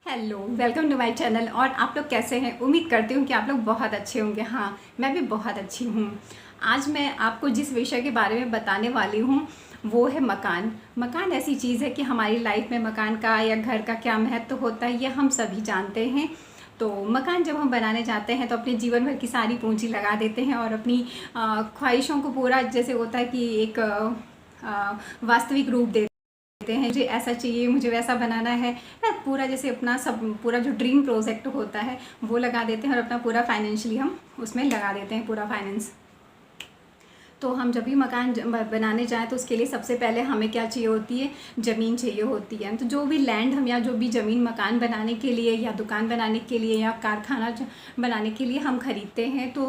Hello, welcome to my channel. और आप लोग कैसे हैं? उम्मीद करती हूँ कि आप लोग बहुत अच्छे होंगे। हाँ, मैं भी बहुत अच्छी हूँ। आज मैं आपको जिस विषय के बारे में बताने वाली हूँ वो है मकान। मकान ऐसी चीज़ है कि हमारी लाइफ में मकान का या घर का क्या महत्व होता है ये हम सभी जानते हैं। तो मकान जब हम बनाने जाते हैं तो अपने जीवन भर की सारी पूंजी लगा देते हैं और अपनी ख्वाहिशों को पूरा, जैसे होता है कि एक वास्तविक रूप देते हैं। मुझे ऐसा चाहिए, मुझे वैसा बनाना है ना, पूरा जैसे अपना सब पूरा जो ड्रीम प्रोजेक्ट होता है वो लगा देते हैं और अपना पूरा फाइनेंशियली हम उसमें लगा देते हैं, पूरा फाइनेंस। तो हम जब भी मकान बनाने जाएँ तो उसके लिए सबसे पहले हमें क्या चाहिए होती है? ज़मीन चाहिए होती है। तो जो भी लैंड हम या जो भी ज़मीन मकान बनाने के लिए या दुकान बनाने के लिए या कारखाना बनाने के लिए हम खरीदते हैं तो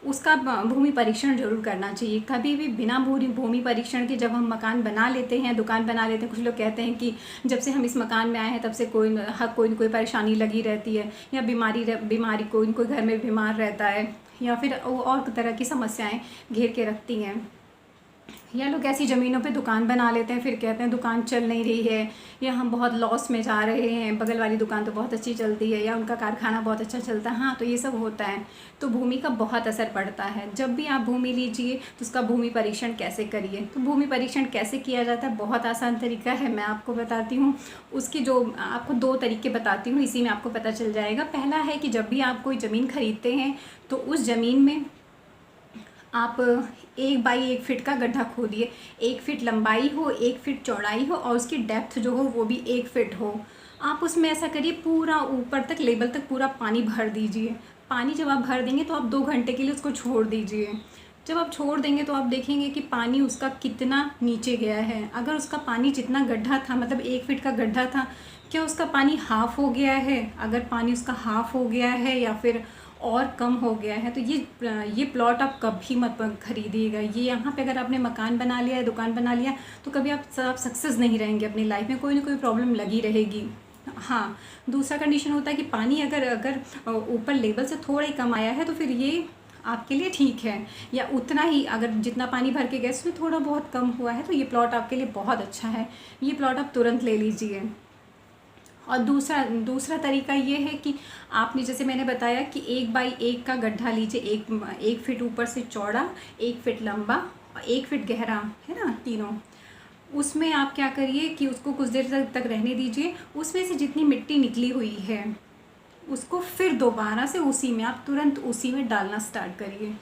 उसका भूमि परीक्षण ज़रूर करना चाहिए। कभी भी बिना भूमि परीक्षण के जब हम मकान बना लेते हैं, दुकान बना लेते हैं, कुछ लोग कहते हैं कि जब से हम इस मकान में आए हैं तब से कोई न कोई परेशानी लगी रहती है या बीमारी कोई न कोई घर में बीमार रहता है या फिर और तरह की समस्याएं घेर के रखती हैं। या लोग ऐसी ज़मीनों पे दुकान बना लेते हैं, फिर कहते हैं दुकान चल नहीं रही है या हम बहुत लॉस में जा रहे हैं, बगल वाली दुकान तो बहुत अच्छी चलती है या उनका कारखाना बहुत अच्छा चलता है। हाँ, तो ये सब होता है। तो भूमि का बहुत असर पड़ता है। जब भी आप भूमि लीजिए तो उसका भूमि परीक्षण कैसे करिए। तो भूमि परीक्षण कैसे किया जाता है? बहुत आसान तरीका है, मैं आपको बताती हूँ। उसकी जो आपको 2 तरीके बताती हूँ, इसी में आपको पता चल जाएगा। पहला है कि जब भी आप कोई ज़मीन खरीदते हैं तो उस ज़मीन में आप 1 बाई 1 फीट का गड्ढा खोदिए। 1 फीट लंबाई हो, 1 फीट चौड़ाई हो और उसकी डेप्थ जो हो वो भी 1 फीट हो। आप उसमें ऐसा करिए, पूरा ऊपर तक लेवल तक पूरा पानी भर दीजिए। पानी जब आप भर देंगे तो आप 2 घंटे के लिए उसको छोड़ दीजिए। जब आप छोड़ देंगे तो आप देखेंगे कि पानी उसका कितना नीचे गया है। अगर उसका पानी जितना गड्ढा था, मतलब 1 फीट का गड्ढा था, क्या उसका पानी हाफ़ हो गया है? अगर पानी उसका हाफ़ हो गया है या फिर और कम हो गया है तो ये प्लॉट आप कभी मत खरीदिएगा। ये यहाँ पे अगर आपने मकान बना लिया है, दुकान बना लिया, तो कभी आप सक्सेस नहीं रहेंगे अपनी लाइफ में, कोई ना कोई प्रॉब्लम लगी रहेगी। हाँ, दूसरा कंडीशन होता है कि पानी अगर अगर ऊपर लेवल से थोड़ा ही कम आया है तो फिर ये आपके लिए ठीक है। या उतना ही, अगर जितना पानी भर के गए उसमें थोड़ा बहुत कम हुआ है तो ये प्लॉट आपके लिए बहुत अच्छा है। ये प्लॉट आप तुरंत ले लीजिए। और दूसरा दूसरा तरीका ये है कि आपने, जैसे मैंने बताया कि 1 बाई 1 का गड्ढा लीजिए। 1 फीट ऊपर से चौड़ा, 1 फीट लंबा और 1 फीट गहरा, है ना, तीनों। उसमें आप क्या करिए कि उसको कुछ देर तक रहने दीजिए। उसमें से जितनी मिट्टी निकली हुई है उसको फिर दोबारा से उसी में, आप तुरंत उसी में डालना स्टार्ट करिए।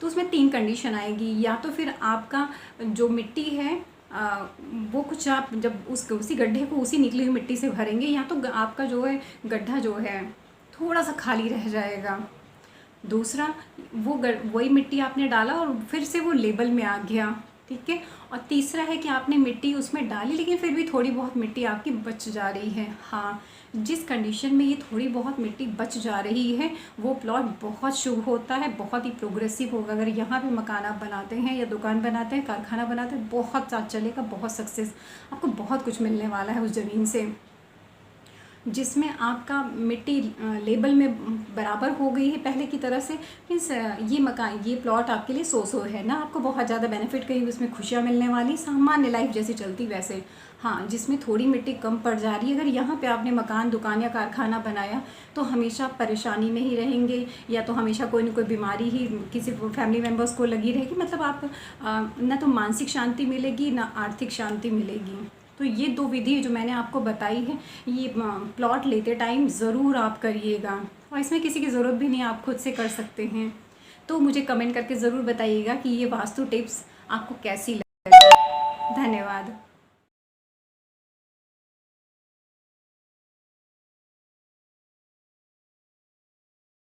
तो उसमें 3 कंडीशन आएगी। या तो फिर आपका जो मिट्टी है वो कुछ आप जब उसी गड्ढे को उसी निकली हुई मिट्टी से भरेंगे, या तो आपका जो है गड्ढा जो है थोड़ा सा खाली रह जाएगा। दूसरा, वही मिट्टी आपने डाला और फिर से वो लेबल में आ गया, ठीक है। और तीसरा है कि आपने मिट्टी उसमें डाली लेकिन फिर भी थोड़ी बहुत मिट्टी आपकी बच जा रही है। हाँ, जिस कंडीशन में ये थोड़ी बहुत मिट्टी बच जा रही है वो प्लॉट बहुत शुभ होता है, बहुत ही प्रोग्रेसिव होगा। अगर यहाँ पे मकान आप बनाते हैं या दुकान बनाते हैं, कारखाना बनाते हैं, बहुत साथ चलेगा, बहुत सक्सेस, आपको बहुत कुछ मिलने वाला है उस ज़मीन से। जिसमें आपका मिट्टी लेबल में बराबर हो गई है पहले की तरह से। मीन्स ये मकान, ये प्लॉट आपके लिए सो है ना, आपको बहुत ज़्यादा बेनिफिट, कहीं उसमें खुशियाँ मिलने वाली, सामान्य लाइफ जैसी चलती वैसे। हाँ, जिसमें थोड़ी मिट्टी कम पड़ जा रही है, अगर यहाँ पे आपने मकान, दुकान या कारखाना बनाया तो हमेशा परेशानी में ही रहेंगे, या तो हमेशा कोई ना कोई बीमारी ही किसी फैमिली मेम्बर्स को लगी रहेगी। मतलब आप ना तो मानसिक शांति मिलेगी ना आर्थिक शांति मिलेगी। तो ये 2 विधि जो मैंने आपको बताई है, ये प्लॉट लेते टाइम ज़रूर आप करिएगा। और इसमें किसी की ज़रूरत भी नहीं, आप खुद से कर सकते हैं। तो मुझे कमेंट करके ज़रूर बताइएगा कि ये वास्तु टिप्स आपको कैसी लगी। धन्यवाद।